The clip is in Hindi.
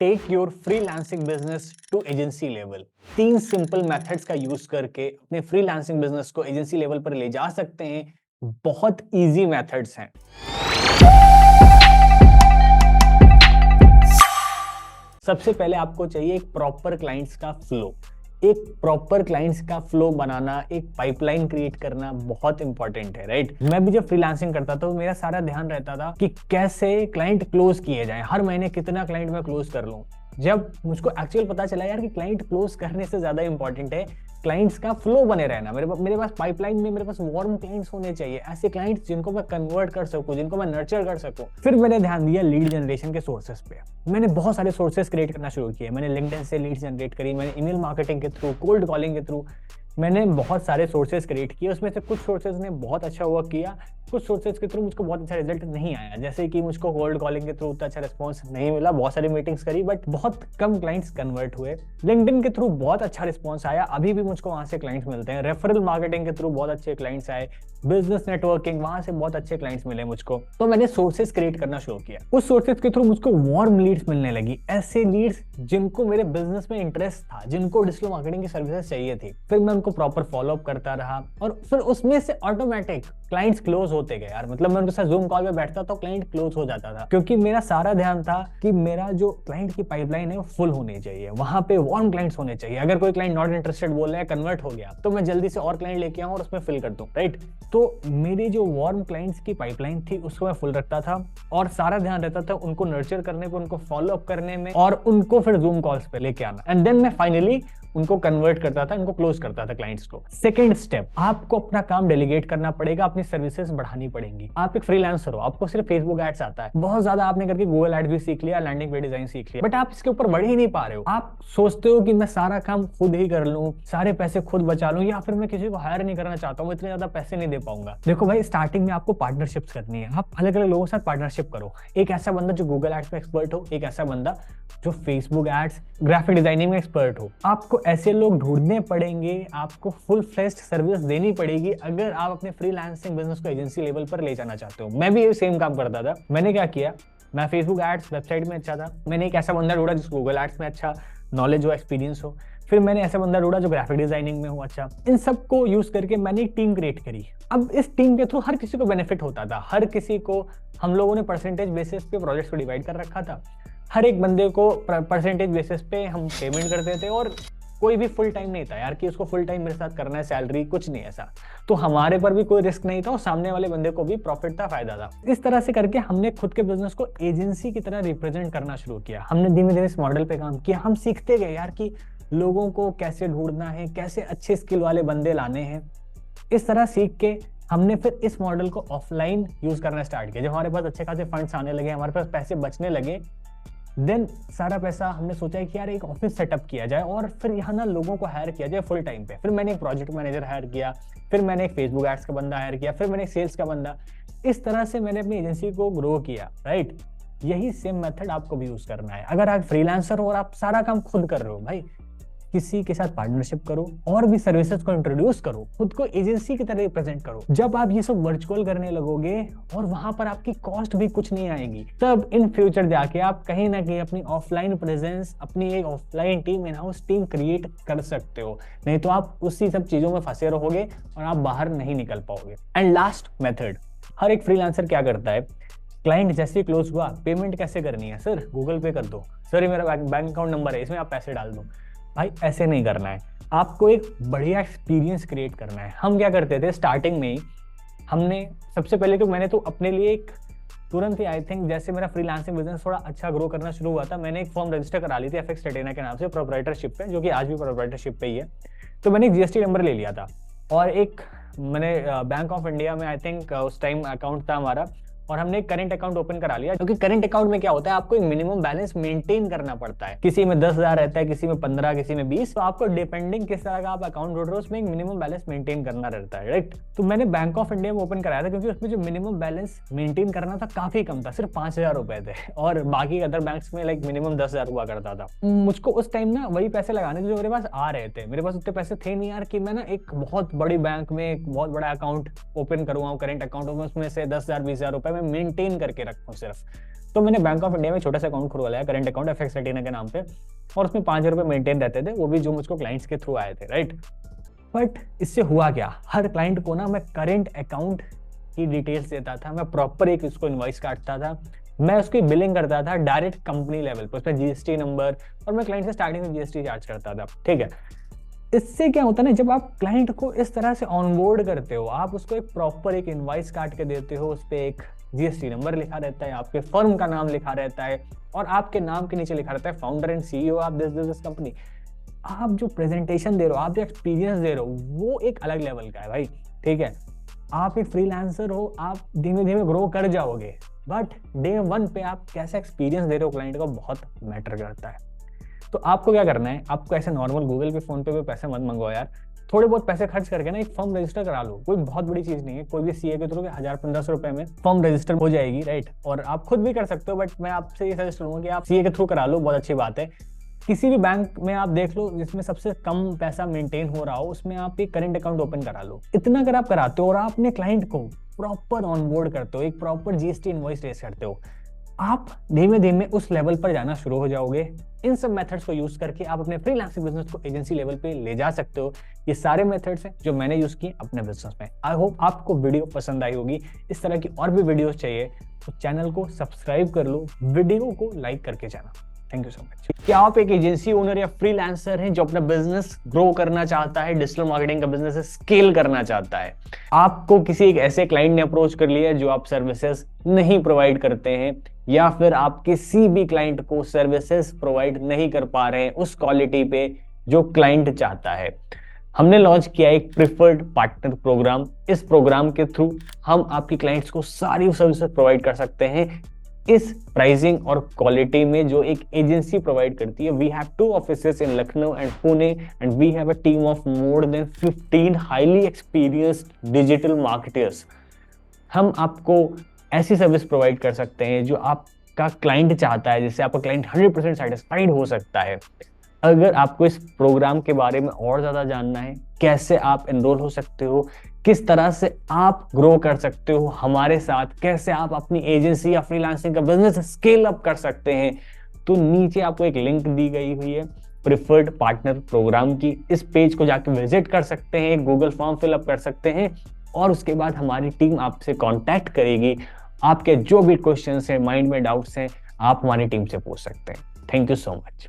Take your freelancing business to agency level. 3 simple methods का यूज करके अपने फ्रीलांसिंग बिजनेस को एजेंसी लेवल पर ले जा सकते हैं। बहुत इजी मेथड्स हैं। सबसे पहले आपको चाहिए एक प्रॉपर क्लाइंट्स का फ्लो। एक प्रॉपर क्लाइंट्स का फ्लो बनाना, एक पाइपलाइन क्रिएट करना बहुत इंपॉर्टेंट है, राइट। मैं भी जब फ्रीलांसिंग करता था तो मेरा सारा ध्यान रहता था कि कैसे क्लाइंट क्लोज किए जाएं, हर महीने कितना क्लाइंट मैं क्लोज कर लूं। जब मुझको एक्चुअल पता चला यार कि क्लाइंट क्लोज करने से ज्यादा इंपॉर्टेंट है क्लाइंट्स का फ्लो बने रहना। मेरे पास पाइपलाइन में मेरे पास वार्म क्लाइंट्स होने चाहिए, ऐसे क्लाइंट्स जिनको मैं कन्वर्ट कर सकूं, जिनको मैं नर्चर कर सकूं। फिर मैंने ध्यान दिया लीड जनरेशन के सोर्सेस पे। मैंने बहुत सारे सोर्सेस क्रिएट करना शुरू किए। मैंने लिंक्डइन से लीड जनरेट करी, मैंने ईमेल मार्केटिंग के थ्रू, कोल्ड कॉलिंग के थ्रू मैंने बहुत सारे सोर्सेज क्रिएट किए। उसमें से कुछ सोर्सेज ने बहुत अच्छा वर्क किया, कुछ सोर्सेज के थ्रू मुझको बहुत अच्छा रिजल्ट नहीं आया। जैसे कि मुझको कोल्ड कॉलिंग के थ्रू उतना अच्छा रिस्पॉन्स नहीं मिला, बहुत सारी मीटिंग्स करी बट बहुत कम क्लाइंट्स कन्वर्ट हुए। लिंक्डइन के थ्रू बहुत अच्छा रिस्पॉन्स आया, अभी भी मुझको वहां से क्लाइंट्स मिलते हैं। रेफरल मार्केटिंग के थ्रू बहुत अच्छे क्लाइंट्स आए, बिजनेस नेटवर्किंग वहां से बहुत अच्छे क्लाइंट्स मिले मुझको। तो मैंने सोर्सेज क्रिएट करना शुरू किया। उस सोर्सेज के थ्रू मुझको वार्म लीड्स मिलने लगी, ऐसे लीड्स जिनको मेरे बिजनेस में इंटरेस्ट था, जिनको डिजिटल मार्केटिंग की सर्विसेज चाहिए थी। फिर मैं उनको प्रॉपर फॉलोअप करता रहा और फिर उसमें से ऑटोमेटिक क्लाइंट्स क्लोज होते गए यार। मतलब मैं उनके साथ जूम कॉल पे बैठता तो क्लाइंट क्लोज हो जाता था, क्योंकि मेरा सारा ध्यान था कि मेरा जो क्लाइंट की पाइपलाइन है वो फुल होनी चाहिए, वहां पे वार्म क्लाइंट्स होने चाहिए। अगर कोई क्लाइंट नॉट इंटरेस्टेड बोल रहा है, कन्वर्ट हो गया, तो मैं जल्दी से और क्लाइंट लेके आऊं और उसमें फिल कर दूं, राइट। तो मेरी जो वार्म क्लाइंट्स की पाइपलाइन थी उसको मैं फुल रखता था और सारा ध्यान रहता था उनको नर्चर करने पे, उनको फॉलोअप करने में और उनको फिर जूम कॉल्स पे लेके आना। एंड देन मैं फाइनली उनको कन्वर्ट करता था, इनको क्लोज करता था क्लाइंट्स को। सेकंड स्टेप, आपको अपना काम डेलीगेट करना पड़ेगा, अपनी सर्विसेज बढ़ानी पड़ेंगी। आप एक फ्रीलांसर हो, आपको सिर्फ फेसबुक एड्स आता है, बहुत ज्यादा आपने करके गूगल एड्स भी सीख लिया, लैंडिंग पेज डिजाइन सीख लिया, बट आप इसके ऊपर बढ़ ही नहीं पा रहे हो। आप सोचते हो कि मैं सारा काम खुद ही कर लूं, सारे पैसे खुद बचा लूं, या फिर मैं किसी को हायर नहीं करना चाहता हूं, इतने ज्यादा पैसे नहीं दे पाऊंगा। देखो भाई, स्टार्टिंग में आपको पार्टनरशिप्स करनी है। आप अलग अलग लोगों के साथ पार्टनरशिप करो। एक ऐसा बंदा जो गूगल एड्स में एक्सपर्ट हो, एक ऐसा बंदा जो फेसबुक एड्स, ग्राफिक डिजाइनिंग में एक्सपर्ट हो। आपको ऐसे लोग ढूंढने पड़ेंगे, आपको फुल फ्लेज्ड सर्विस देनी पड़ेगी अगर आप अपने फ्रीलांसिंग बिजनेस को एजेंसी लेवल पर ले जाना चाहते हो। मैं भी ये सेम काम करता था। मैंने क्या किया, मैं फेसबुक एड्स वेबसाइट में अच्छा था, मैंने एक ऐसा बंदा ढूंढा जिसको गूगल एड्स में अच्छा नॉलेज हो, एक्सपीरियंस हो। फिर मैंने ऐसा बंदा ढूंढा जो ग्राफिक डिजाइनिंग में हो अच्छा। इन सबको यूज करके मैंने एक टीम क्रिएट करी। अब इस टीम के थ्रू हर किसी को बेनिफिट होता था, हर किसी को हम लोगों ने परसेंटेज बेसिस पे प्रोजेक्ट्स को डिवाइड कर रखा था। हर एक बंदे को परसेंटेज बेसिस पे हम पेमेंट करते थे और कोई भी फुल टाइम नहीं था यार कि उसको फुल टाइम मेरे साथ करना है, सैलरी कुछ नहीं ऐसा। तो हमारे पर भी कोई रिस्क नहीं था और सामने वाले बंदे को भी प्रॉफिट था, फायदा था। इस तरह से करके हमने खुद के बिजनेस को एजेंसी की तरह रिप्रेजेंट करना शुरू किया। हमने धीमे धीमे इस मॉडल पे काम किया। हम सीखते गए यार कि लोगों को कैसे ढूंढना है, कैसे अच्छे स्किल वाले बंदे लाने हैं। इस तरह सीख के हमने फिर इस मॉडल को ऑफलाइन यूज करना स्टार्ट किया। जब हमारे पास अच्छे खासे फंड्स आने लगे, हमारे पास पैसे बचने लगे, देन सारा पैसा हमने सोचा कि यार एक ऑफिस सेटअप किया जाए और फिर यहाँ ना लोगों को हायर किया जाए फुल टाइम पे। फिर मैंने एक प्रोजेक्ट मैनेजर हायर किया, फिर मैंने एक फेसबुक एड्स का बंदा हायर किया, फिर मैंने एक सेल्स का बंदा। इस तरह से मैंने अपनी एजेंसी को ग्रो किया, राइट। यही सेम मेथड आपको भी यूज करना है। अगर आप फ्रीलांसर हो और आप सारा काम खुद कर रहे हो, भाई किसी के साथ पार्टनरशिप करो और भी सर्विसेज को इंट्रोड्यूस करो, खुद को एजेंसी की तरह रिप्रेजेंट करो। जब आप ये सब वर्चुअल करने लगोगे और वहां पर आपकी कॉस्ट भी कुछ नहीं आएगी, तब इन फ्यूचर जाके आप कहीं ना कहीं अपनी ऑफलाइन प्रेजेंस, अपनी एक offline team, in house team create कर सकते हो। नहीं तो आप उसी सब चीजों में फंसे रहोगे और आप बाहर नहीं निकल पाओगे। एंड लास्ट मेथड, हर एक फ्रीलांसर क्या करता है, क्लाइंट जैसे क्लोज हुआ, पेमेंट कैसे करनी है, सर गूगल पे कर दो, सर ये मेरा बैंक अकाउंट नंबर है, इसमें आप पैसे डाल दो। भाई ऐसे नहीं करना है, आपको एक बढ़िया एक्सपीरियंस क्रिएट करना है। हम क्या करते थे स्टार्टिंग में ही, हमने सबसे पहले तो मैंने तो अपने लिए एक तुरंत ही, आई थिंक जैसे मेरा फ्रीलांसिंग बिजनेस थोड़ा अच्छा ग्रो करना शुरू हुआ था, मैंने एक फॉर्म रजिस्टर करा ली थी एफएक्स टेटेना के नाम से, प्रोप्राइटरशिप पे, जो कि आज भी प्रोप्राइटरशिप पे ही है। तो मैंने एक जीएसटी नंबर ले लिया था और एक मैंने बैंक ऑफ इंडिया में आई थिंक उस टाइम अकाउंट था हमारा, और हमने एक करंट अकाउंट ओपन करा लिया। क्योंकि करंट अकाउंट में क्या होता है, आपको एक मिनिमम बैलेंस मेंटेन करना पड़ता है। किसी में 10,000 रहता है, किसी में 15, किसी में 20। तो आपको डिपेंडिंग किस तरह का आप अकाउंट ढूंढ रहे हो, उसमें एक मिनिमम बैलेंस मेंटेन करना रहता है, राइट। तो मैंने बैंक ऑफ इंडिया में ओपन कराया था क्योंकि उसमें जो मिनिमम बैलेंस मेंटेन करना था काफी कम था, सिर्फ 5,000 रुपए थे, और बाकी अदर बैंक्स में लाइक मिनिमम 10,000 हुआ करता था। मुझको उस टाइम ना वही पैसे लगाने थे जो मेरे पास आ रहे थे। मेरे पास उतने पैसे थे नहीं यार कि मैं ना एक बहुत बड़ी बैंक में एक बहुत बड़ा अकाउंट ओपन करूंगा, करंट अकाउंट में उसमें से 10,000 20,000 रुपए में मेंटेन करके रखूं सिर्फ। तो तो मैंने बैंक ऑफ इंडिया में छोटा सा अकाउंट खुलवाया, करंट अकाउंट FX Latina के नाम पे, और उसमें 5 रुपए मेंटेन रहते थे, वो भी जो मुझको क्लाइंट्स के थ्रू आए थे, राइट। बट इससे हुआ क्या, हर क्लाइंट को ना मैं करंट अकाउंट की डिटेल्स देता था, मैं प्रॉपर एक उसको इनवॉइस काटता था, मैं उसकी बिलिंग करता था डायरेक्ट कंपनी लेवल पर, उसमें GST नंबर, और मैं क्लाइंट से स्टार्टिंग में GST चार्ज करता था, ठीक है। इससे क्या होता है ना, जब आप क्लाइंट को इस तरह से ऑनबोर्ड करते हो, आप उसको एक प्रॉपर एक इनवॉइस काट के देते हो, उस पर एक GST नंबर लिखा रहता है, आपके फर्म का नाम लिखा रहता है, और आपके नाम के नीचे लिखा रहता है founder and CEO of this company. आप जो प्रेजेंटेशन दे रहे हो, आप जो एक्सपीरियंस दे रहे हो, वो एक अलग लेवल का है भाई, ठीक है। आप एक फ्रीलांसर हो, आप धीमे धीमे ग्रो कर जाओगे, बट डे 1 पे आप कैसा एक्सपीरियंस दे रहे हो क्लाइंट को, बहुत मैटर करता है। तो आपको क्या करना है, आपको ऐसे नॉर्मल गूगल पे, फोन पे पैसे मत मंगवाओ यार, थोड़े बहुत पैसे खर्च करके ना एक फर्म रजिस्टर करा लो, कोई बहुत बड़ी चीज नहीं है, कोई भी CA के थ्रू 1000-1500 रुपए में फर्म रजिस्टर हो जाएगी, राइट। और आप खुद भी कर सकते हो, बट मैं आपसे ये सजेस्ट करूंगा कि आप CA के थ्रू करा लो, बहुत अच्छी बात है। किसी भी बैंक में आप देख लो जिसमें सबसे कम पैसा मेंटेन हो रहा हो, उसमें आप एक करंट अकाउंट ओपन करा लो। इतना अगर आप कराते हो और आप अपने क्लाइंट को प्रॉपर ऑनबोर्ड करते हो, एक प्रॉपर GST इनवॉइस रेस करते हो, आप धीमे धीमे उस लेवल पर जाना शुरू हो जाओगे। इन सब मेथड्स को यूज करके आप अपने फ्रीलांसिंग बिजनेस को एजेंसी लेवल पे ले जा सकते हो। ये सारे मेथड्स हैं जो मैंने यूज किए अपने बिजनेस में। आई होप आपको वीडियो पसंद आई होगी। इस तरह की और भी वीडियोस चाहिए तो चैनल को सब्सक्राइब कर लो, वीडियो को लाइक करके जाना। Thank you so much. क्या आप एक एजेंसी ओनर या फ्रीलांसर हैं जो अपना बिजनेस ग्रो करना चाहता है, डिजिटल मार्केटिंग का बिजनेस स्केल करना चाहता है, आपको किसी एक ऐसे क्लाइंट ने अप्रोच कर लिया जो आप सर्विसेज नहीं प्रोवाइड करते हैं, या फिर आप किसी भी क्लाइंट को सर्विसेज प्रोवाइड नहीं कर पा रहे हैं उस क्वालिटी पे जो क्लाइंट चाहता है, हमने लॉन्च किया एक प्रिफर्ड पार्टनर प्रोग्राम। इस प्रोग्राम के थ्रू हम आपके क्लाइंट्स को सारी सर्विसेज प्रोवाइड कर सकते हैं इस प्राइसिंग और क्वालिटी में जो एक एजेंसी प्रोवाइड करती है। We have 2 offices in Lucknow and Pune and we have a team of more than 15 highly experienced digital marketers. हम आपको ऐसी सर्विस प्रोवाइड कर सकते हैं जो आपका क्लाइंट चाहता है, जिससे आपका क्लाइंट 100% सेटिस्फाइड हो सकता है। अगर आपको इस प्रोग्राम के बारे में और ज्यादा जानना है, कैसे आप एनरोल हो सकते हो, किस तरह से आप ग्रो कर सकते हो हमारे साथ, कैसे आप अपनी एजेंसी या फ्रीलांसिंग का बिजनेस स्केल अप कर सकते हैं, तो नीचे आपको एक लिंक दी गई हुई है प्रिफर्ड पार्टनर प्रोग्राम की। इस पेज को जाकर विजिट कर सकते हैं, गूगल फॉर्म फिलअप कर सकते हैं और उसके बाद हमारी टीम आपसे कांटेक्ट करेगी। आपके जो भी क्वेश्चंस हैं, माइंड में डाउट्स हैं, आप हमारी टीम से पूछ सकते हैं। Thank you so much.